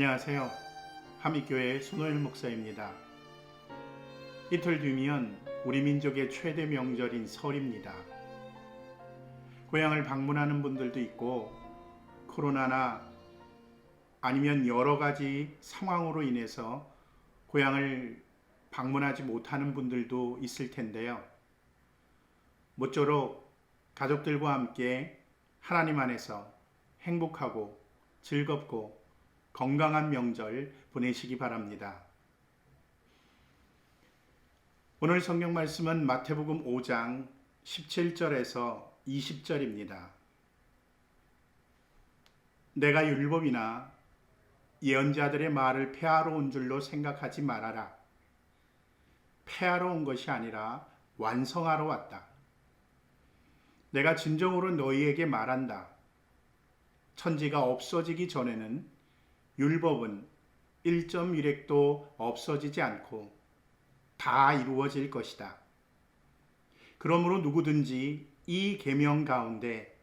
안녕하세요. 함익교회 손호일 목사입니다. 이틀 뒤면 우리 민족의 최대 명절인 설입니다. 고향을 방문하는 분들도 있고 코로나나 아니면 여러 가지 상황으로 인해서 고향을 방문하지 못하는 분들도 있을 텐데요. 모쪼록 가족들과 함께 하나님 안에서 행복하고 즐겁고 건강한 명절 보내시기 바랍니다. 오늘 성경 말씀은 마태복음 5장 17절에서 20절입니다. 내가 율법이나 예언자들의 말을 폐하러 온 줄로 생각하지 말아라. 폐하러 온 것이 아니라 완성하러 왔다. 내가 진정으로 너희에게 말한다. 천지가 없어지기 전에는 율법은 1.1획도 없어지지 않고 다 이루어질 것이다. 그러므로 누구든지 이 계명 가운데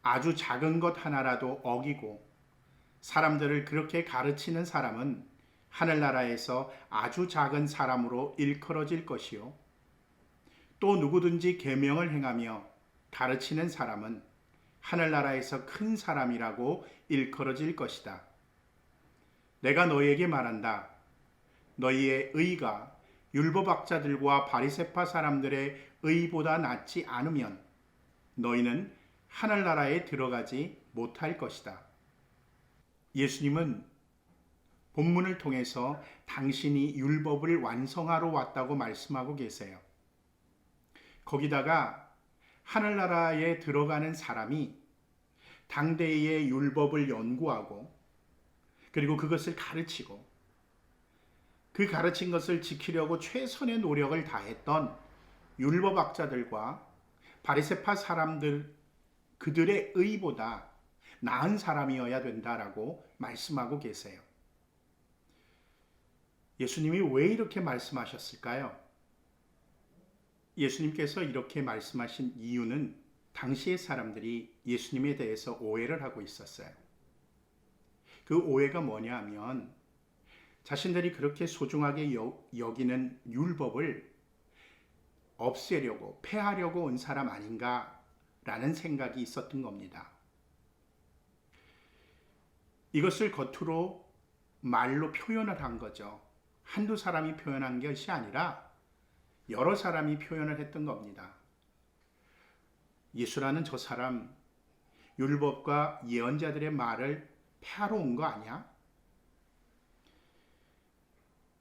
아주 작은 것 하나라도 어기고 사람들을 그렇게 가르치는 사람은 하늘나라에서 아주 작은 사람으로 일컬어질 것이요. 또 누구든지 계명을 행하며 가르치는 사람은 하늘나라에서 큰 사람이라고 일컬어질 것이다. 내가 너희에게 말한다. 너희의 의가 율법학자들과 바리새파 사람들의 의보다 낫지 않으면 너희는 하늘나라에 들어가지 못할 것이다. 예수님은 본문을 통해서 당신이 율법을 완성하러 왔다고 말씀하고 계세요. 거기다가 하늘나라에 들어가는 사람이 당대의 율법을 연구하고 그리고 그것을 가르치고 그 가르친 것을 지키려고 최선의 노력을 다했던 율법학자들과 바리새파 사람들 그들의 의보다 나은 사람이어야 된다라고 말씀하고 계세요. 예수님이 왜 이렇게 말씀하셨을까요? 예수님께서 이렇게 말씀하신 이유는 당시의 사람들이 예수님에 대해서 오해를 하고 있었어요. 그 오해가 뭐냐 하면 자신들이 그렇게 소중하게 여기는 율법을 없애려고 폐하려고 온 사람 아닌가라는 생각이 있었던 겁니다. 이것을 겉으로 말로 표현을 한 거죠. 한두 사람이 표현한 것이 아니라 여러 사람이 표현을 했던 겁니다. 예수라는 저 사람 율법과 예언자들의 말을 폐하러 온 거 아니야?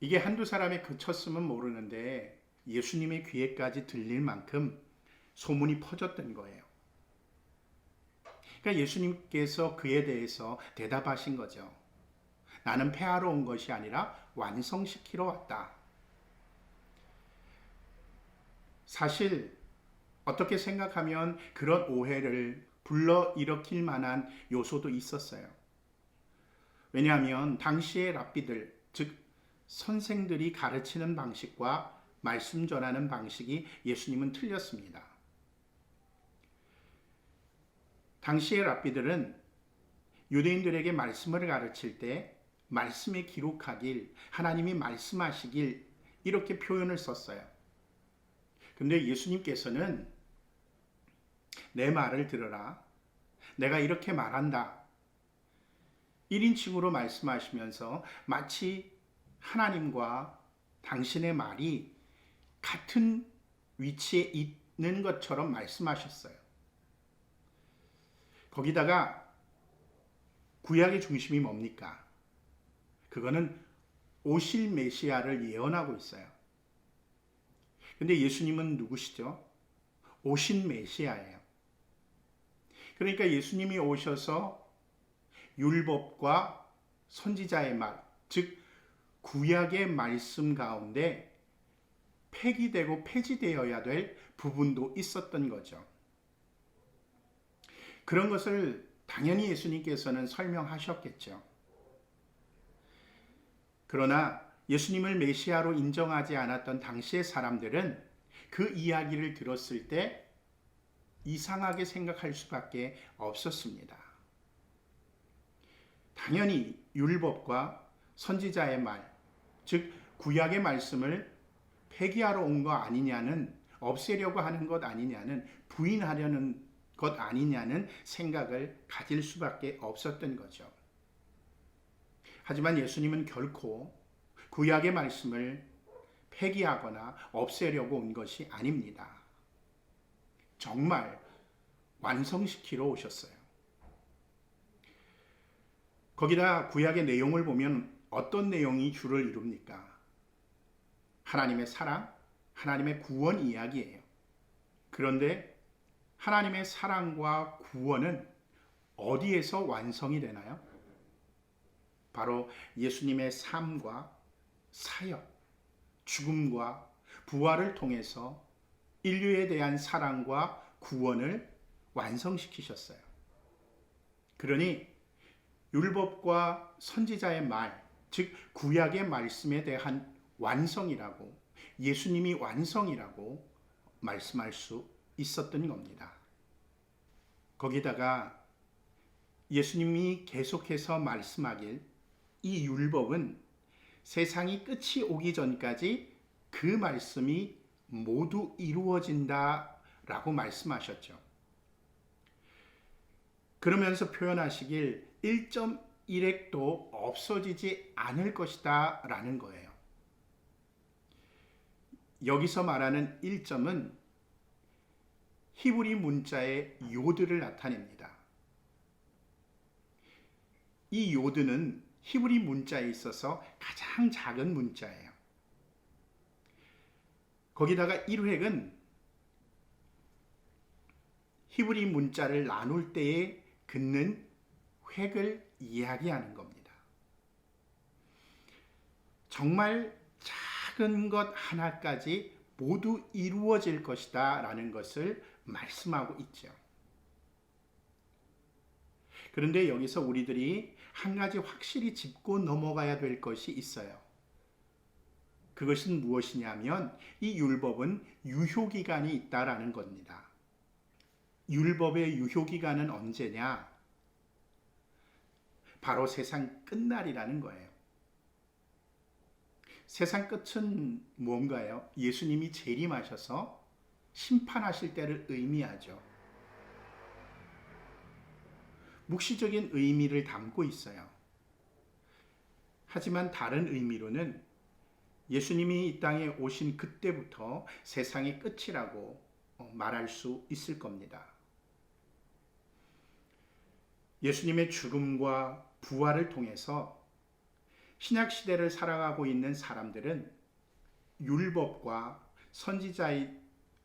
이게 한두 사람에 그쳤으면 모르는데 예수님의 귀에까지 들릴 만큼 소문이 퍼졌던 거예요. 그러니까 예수님께서 그에 대해서 대답하신 거죠. 나는 폐하러 온 것이 아니라 완성시키러 왔다. 사실 어떻게 생각하면 그런 오해를 불러일으킬 만한 요소도 있었어요. 왜냐하면 당시의 랍비들, 즉 선생들이 가르치는 방식과 말씀 전하는 방식이 예수님은 틀렸습니다. 당시의 랍비들은 유대인들에게 말씀을 가르칠 때 말씀에 기록하길, 하나님이 말씀하시길 이렇게 표현을 썼어요. 근데 예수님께서는 내 말을 들어라. 내가 이렇게 말한다. 1인칭으로 말씀하시면서 마치 하나님과 당신의 말이 같은 위치에 있는 것처럼 말씀하셨어요. 거기다가 구약의 중심이 뭡니까? 그거는 오실 메시아를 예언하고 있어요. 근데 예수님은 누구시죠? 오신 메시아예요. 그러니까 예수님이 오셔서 율법과 선지자의 말, 즉 구약의 말씀 가운데 폐기되고 폐지되어야 될 부분도 있었던 거죠. 그런 것을 당연히 예수님께서는 설명하셨겠죠. 그러나 예수님을 메시아로 인정하지 않았던 당시의 사람들은 그 이야기를 들었을 때 이상하게 생각할 수밖에 없었습니다. 당연히 율법과 선지자의 말, 즉 구약의 말씀을 폐기하러 온 거 아니냐는, 없애려고 하는 것 아니냐는, 부인하려는 것 아니냐는 생각을 가질 수밖에 없었던 거죠. 하지만 예수님은 결코 구약의 말씀을 폐기하거나 없애려고 온 것이 아닙니다. 정말 완성시키러 오셨어요. 거기다 구약의 내용을 보면 어떤 내용이 주를 이룹니까? 하나님의 사랑, 하나님의 구원 이야기예요. 그런데 하나님의 사랑과 구원은 어디에서 완성이 되나요? 바로 예수님의 삶과 사역, 죽음과 부활을 통해서 인류에 대한 사랑과 구원을 완성시키셨어요. 그러니 율법과 선지자의 말, 즉 구약의 말씀에 대한 완성이라고, 예수님이 완성이라고 말씀할 수 있었던 겁니다. 거기다가 예수님이 계속해서 말씀하길 이 율법은 세상이 끝이 오기 전까지 그 말씀이 모두 이루어진다라고 말씀하셨죠. 그러면서 표현하시길 1.1획도 없어지지 않을 것이다 라는 거예요. 여기서 말하는 1점은 히브리 문자의 요드를 나타냅니다. 이 요드는 히브리 문자에 있어서 가장 작은 문자예요. 거기다가 1획은 히브리 문자를 나눌 때에 긋는 획을 이야기하는 겁니다. 정말 작은 것 하나까지 모두 이루어질 것이다 라는 것을 말씀하고 있죠. 그런데 여기서 우리들이 한 가지 확실히 짚고 넘어가야 될 것이 있어요. 그것은 무엇이냐면 이 율법은 유효기간이 있다라는 겁니다. 율법의 유효기간은 언제냐? 바로 세상 끝날이라는 거예요. 세상 끝은 뭔가요? 예수님이 재림하셔서 심판하실 때를 의미하죠. 묵시적인 의미를 담고 있어요. 하지만 다른 의미로는 예수님이 이 땅에 오신 그때부터 세상의 끝이라고 말할 수 있을 겁니다. 예수님의 죽음과 부활을 통해서 신약 시대를 살아가고 있는 사람들은 율법과 선지자의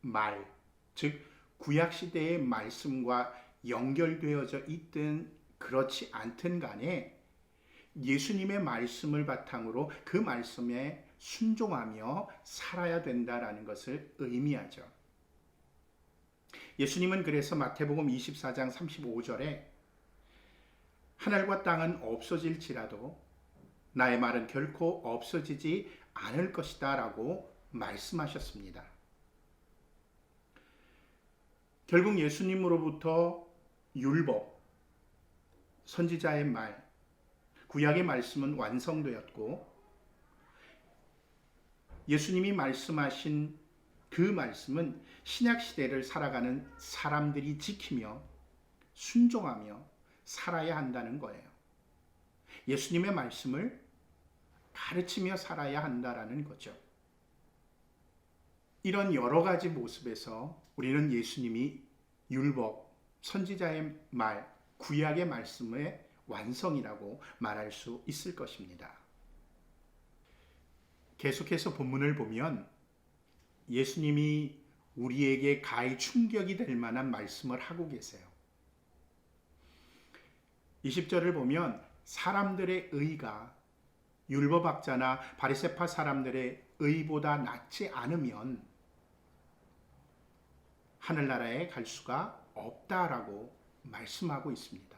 말, 즉 구약 시대의 말씀과 연결되어져 있든 그렇지 않든 간에 예수님의 말씀을 바탕으로 그 말씀에 순종하며 살아야 된다라는 것을 의미하죠. 예수님은 그래서 마태복음 24장 35절에 하늘과 땅은 없어질지라도 나의 말은 결코 없어지지 않을 것이다 라고 말씀하셨습니다. 결국 예수님으로부터 율법, 선지자의 말, 구약의 말씀은 완성되었고 예수님이 말씀하신 그 말씀은 신약 시대를 살아가는 사람들이 지키며 순종하며 살아야 한다는 거예요. 예수님의 말씀을 가르치며 살아야 한다라는 거죠. 이런 여러 가지 모습에서 우리는 예수님이 율법, 선지자의 말, 구약의 말씀의 완성이라고 말할 수 있을 것입니다. 계속해서 본문을 보면 예수님이 우리에게 가히 충격이 될 만한 말씀을 하고 계세요. 20절을 보면 사람들의 의가 율법학자나 바리새파 사람들의 의보다 낫지 않으면 하늘나라에 갈 수가 없다라고 말씀하고 있습니다.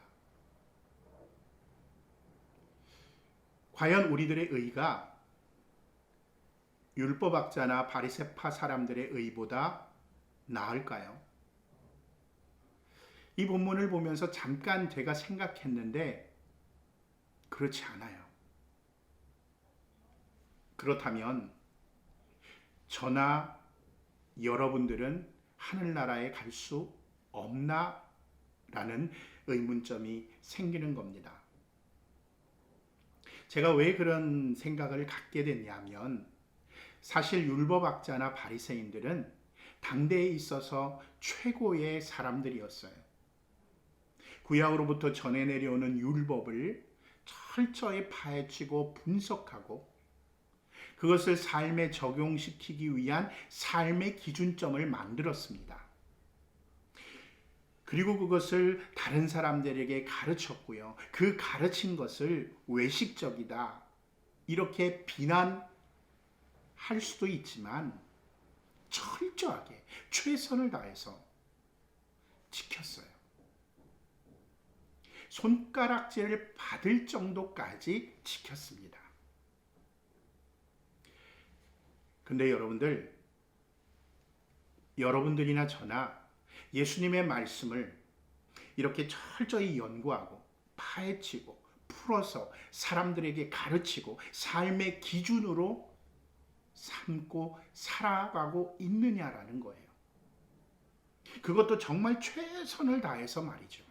과연 우리들의 의가 율법학자나 바리새파 사람들의 의보다 나을까요? 이 본문을 보면서 잠깐 제가 생각했는데 그렇지 않아요. 그렇다면 저나 여러분들은 하늘나라에 갈 수 없나? 라는 의문점이 생기는 겁니다. 제가 왜 그런 생각을 갖게 됐냐면 사실 율법학자나 바리새인들은 당대에 있어서 최고의 사람들이었어요. 구약으로부터 전해 내려오는 율법을 철저히 파헤치고 분석하고 그것을 삶에 적용시키기 위한 삶의 기준점을 만들었습니다. 그리고 그것을 다른 사람들에게 가르쳤고요. 그 가르친 것을 외식적이다 이렇게 비난할 수도 있지만 철저하게 최선을 다해서 지켰어요. 손가락질을 받을 정도까지 지켰습니다. 근데 여러분들이나 저나 예수님의 말씀을 이렇게 철저히 연구하고 파헤치고 풀어서 사람들에게 가르치고 삶의 기준으로 삼고 살아가고 있느냐라는 거예요. 그것도 정말 최선을 다해서 말이죠.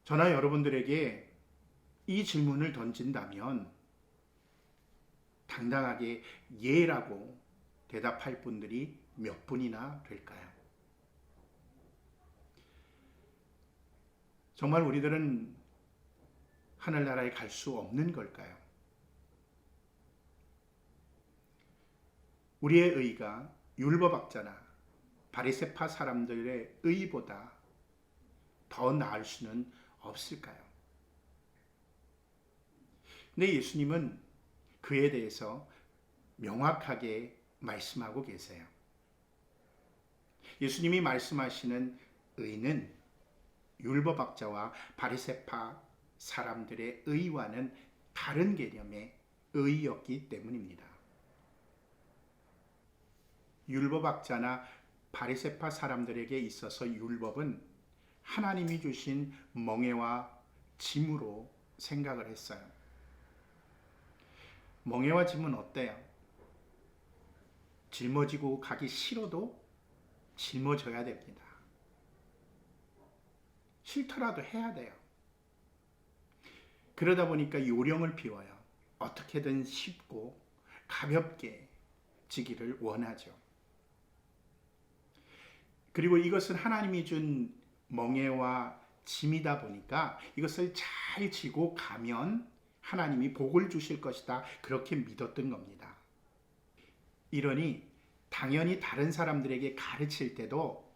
저나 여러분들에게 이 질문을 던진다면 당당하게 예라고 대답할 분들이 몇 분이나 될까요? 정말 우리들은 하늘나라에 갈 수 없는 걸까요? 우리의 의가 율법학자나 바리새파 사람들의 의보다 더 나을 수는 없을까요? 근데 예수님은 그에 대해서 명확하게 말씀하고 계세요. 예수님이 말씀하시는 의는 율법학자와 바리새파 사람들의 의와는 다른 개념의 의였기 때문입니다. 율법학자나 바리새파 사람들에게 있어서 율법은 하나님이 주신 멍에와 짐으로 생각을 했어요. 멍에와 짐은 어때요? 짊어지고 가기 싫어도 짊어져야 됩니다. 싫더라도 해야 돼요. 그러다 보니까 요령을 피워요. 어떻게든 쉽고 가볍게 지기를 원하죠. 그리고 이것은 하나님이 준 멍에와 짐이다 보니까 이것을 잘 지고 가면 하나님이 복을 주실 것이다. 그렇게 믿었던 겁니다. 이러니 당연히 다른 사람들에게 가르칠 때도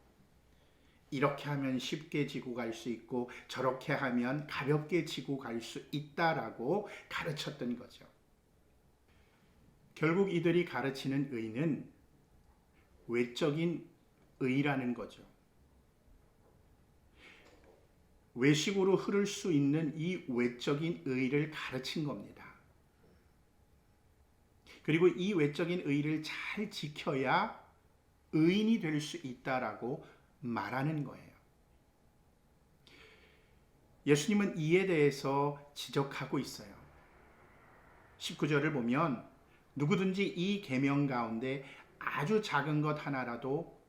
이렇게 하면 쉽게 지고 갈 수 있고 저렇게 하면 가볍게 지고 갈 수 있다라고 가르쳤던 거죠. 결국 이들이 가르치는 의는 외적인 의라는 거죠. 외식으로 흐를 수 있는 이 외적인 의를 가르친 겁니다. 그리고 이 외적인 의를 잘 지켜야 의인이 될 수 있다라고 말하는 거예요. 예수님은 이에 대해서 지적하고 있어요. 19절을 보면 누구든지 이 계명 가운데 아주 작은 것 하나라도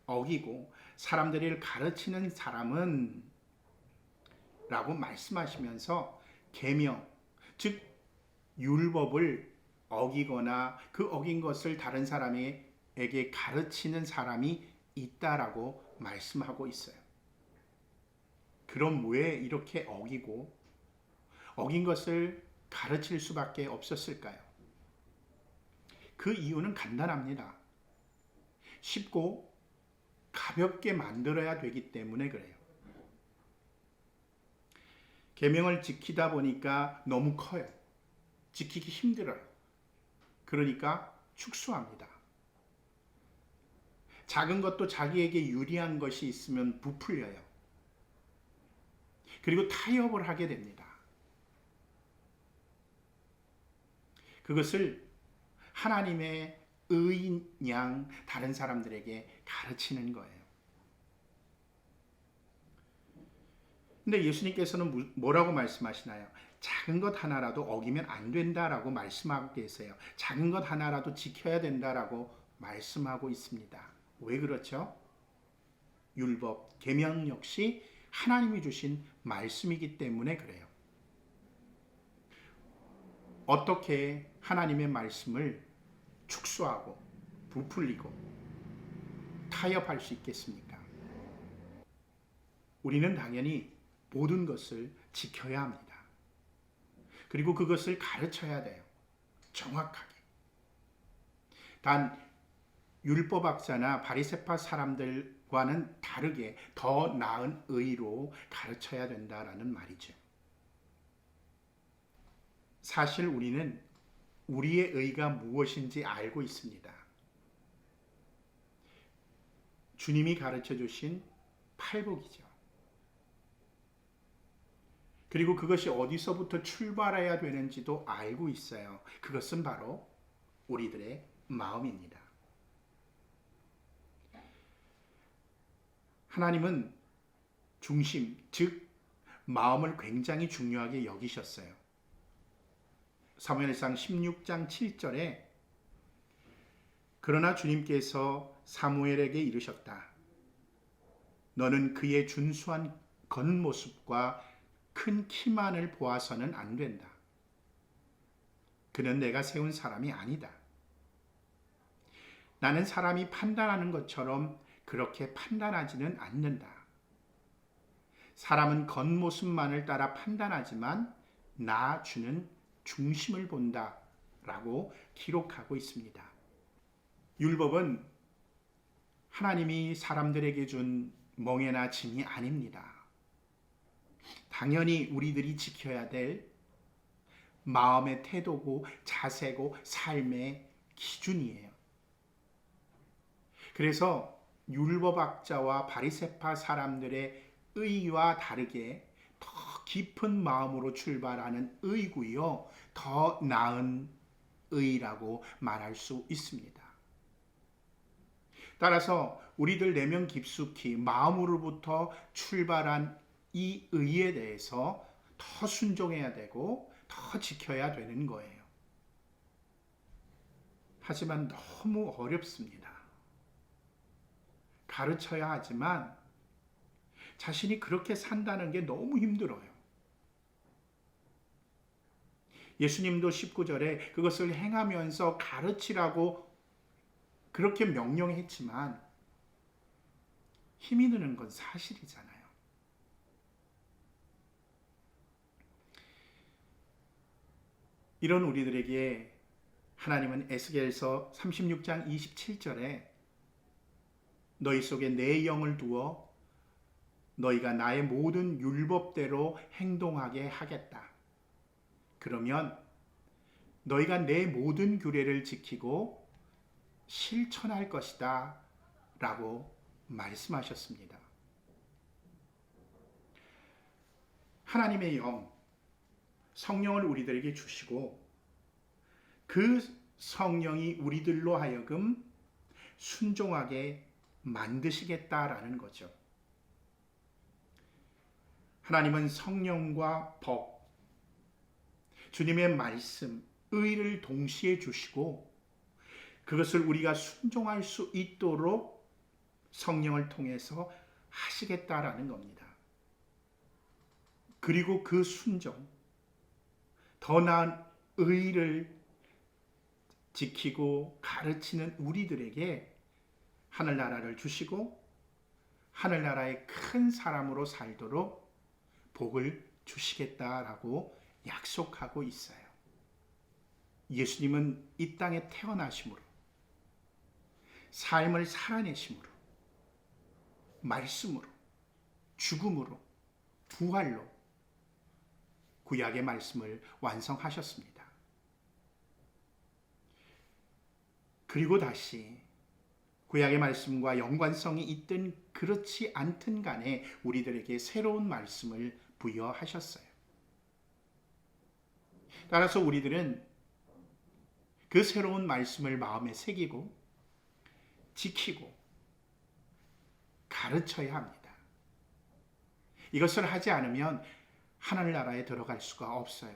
어기고 사람들을 가르치는 사람은 라고 말씀하시면서 계명, 즉 율법을 어기거나 그 어긴 것을 다른 사람에게 가르치는 사람이 있다라고 말씀하고 있어요. 그럼 왜 이렇게 어기고 어긴 것을 가르칠 수밖에 없었을까요? 그 이유는 간단합니다. 쉽고 가볍게 만들어야 되기 때문에 그래요. 계명을 지키다 보니까 너무 커요. 지키기 힘들어요. 그러니까 축소합니다. 작은 것도 자기에게 유리한 것이 있으면 부풀려요. 그리고 타협을 하게 됩니다. 그것을 하나님의 의인 양 다른 사람들에게 가르치는 거예요. 근데 예수님께서는 뭐라고 말씀하시나요? 작은 것 하나라도 어기면 안 된다라고 말씀하고 계세요. 작은 것 하나라도 지켜야 된다라고 말씀하고 있습니다. 왜 그렇죠? 율법, 계명 역시 하나님이 주신 말씀이기 때문에 그래요. 어떻게 하나님의 말씀을 축소하고 부풀리고 타협할 수 있겠습니까? 우리는 당연히 모든 것을 지켜야 합니다. 그리고 그것을 가르쳐야 돼요. 정확하게. 단 율법학자나 바리새파 사람들과는 다르게 더 나은 의로 가르쳐야 된다라는 말이죠. 사실 우리는 우리의 의가 무엇인지 알고 있습니다. 주님이 가르쳐 주신 팔복이죠. 그리고 그것이 어디서부터 출발해야 되는지도 알고 있어요. 그것은 바로 우리들의 마음입니다. 하나님은 중심, 즉 마음을 굉장히 중요하게 여기셨어요. 사무엘상 16장 7절에 그러나 주님께서 사무엘에게 이르셨다. 너는 그의 준수한 겉모습과 큰 키만을 보아서는 안 된다. 그는 내가 세운 사람이 아니다. 나는 사람이 판단하는 것처럼 그렇게 판단하지는 않는다. 사람은 겉모습만을 따라 판단하지만 나 주는 중심을 본다 라고 기록하고 있습니다. 율법은 하나님이 사람들에게 준 멍에나 짐이 아닙니다. 당연히 우리들이 지켜야 될 마음의 태도고 자세고 삶의 기준이에요. 그래서 율법학자와 바리새파 사람들의 의와 다르게 더 깊은 마음으로 출발하는 의고요. 더 나은 의라고 말할 수 있습니다. 따라서 우리들 내면 깊숙이 마음으로부터 출발한 이 의에 대해서 더 순종해야 되고 더 지켜야 되는 거예요. 하지만 너무 어렵습니다. 가르쳐야 하지만 자신이 그렇게 산다는 게 너무 힘들어요. 예수님도 19절에 그것을 행하면서 가르치라고 그렇게 명령했지만 힘이 드는 건 사실이잖아요. 이런 우리들에게 하나님은 에스겔서 36장 27절에 너희 속에 내 영을 두어 너희가 나의 모든 율법대로 행동하게 하겠다. 그러면 너희가 내 모든 규례를 지키고 실천할 것이다 라고 말씀하셨습니다. 하나님의 영, 성령을 우리들에게 주시고 그 성령이 우리들로 하여금 순종하게 만드시겠다라는 거죠. 하나님은 성령과 법, 주님의 말씀, 의를 동시에 주시고 그것을 우리가 순종할 수 있도록 성령을 통해서 하시겠다라는 겁니다. 그리고 그 순종, 더 나은 의를 지키고 가르치는 우리들에게 하늘나라를 주시고 하늘나라의 큰 사람으로 살도록 복을 주시겠다라고 약속하고 있어요. 예수님은 이 땅에 태어나심으로 삶을 살아내심으로 말씀으로 죽음으로 부활로 구약의 말씀을 완성하셨습니다. 그리고 다시 구약의 말씀과 연관성이 있든 그렇지 않든 간에 우리들에게 새로운 말씀을 부여하셨어요. 따라서 우리들은 그 새로운 말씀을 마음에 새기고 지키고 가르쳐야 합니다. 이것을 하지 않으면 하늘나라에 들어갈 수가 없어요.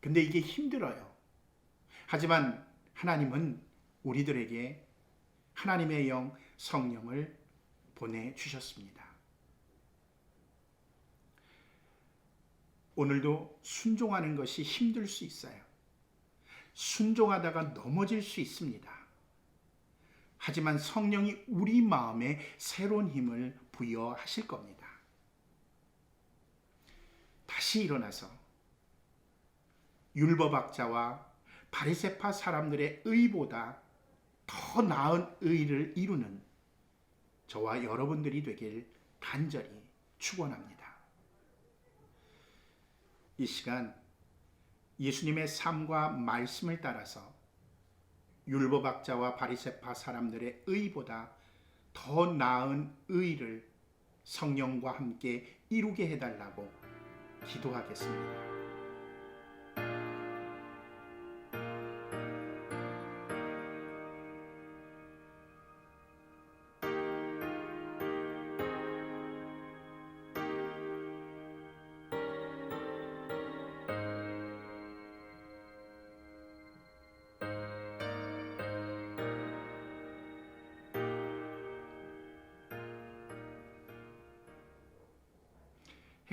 근데 이게 힘들어요. 하지만 하나님은 우리들에게 하나님의 영 성령을 보내주셨습니다. 오늘도 순종하는 것이 힘들 수 있어요. 순종하다가 넘어질 수 있습니다. 하지만 성령이 우리 마음에 새로운 힘을 부여하실 겁니다. 다시 일어나서 율법학자와 바리새파 사람들의 의보다 더 나은 의를 이루는 저와 여러분들이 되길 간절히 축원합니다. 이 시간 예수님의 삶과 말씀을 따라서 율법학자와 바리새파 사람들의 의보다 더 나은 의를 성령과 함께 이루게 해달라고 기도하겠습니다.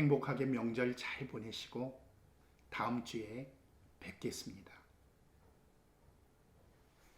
행복하게 명절 잘 보내시고 다음 주에 뵙겠습니다.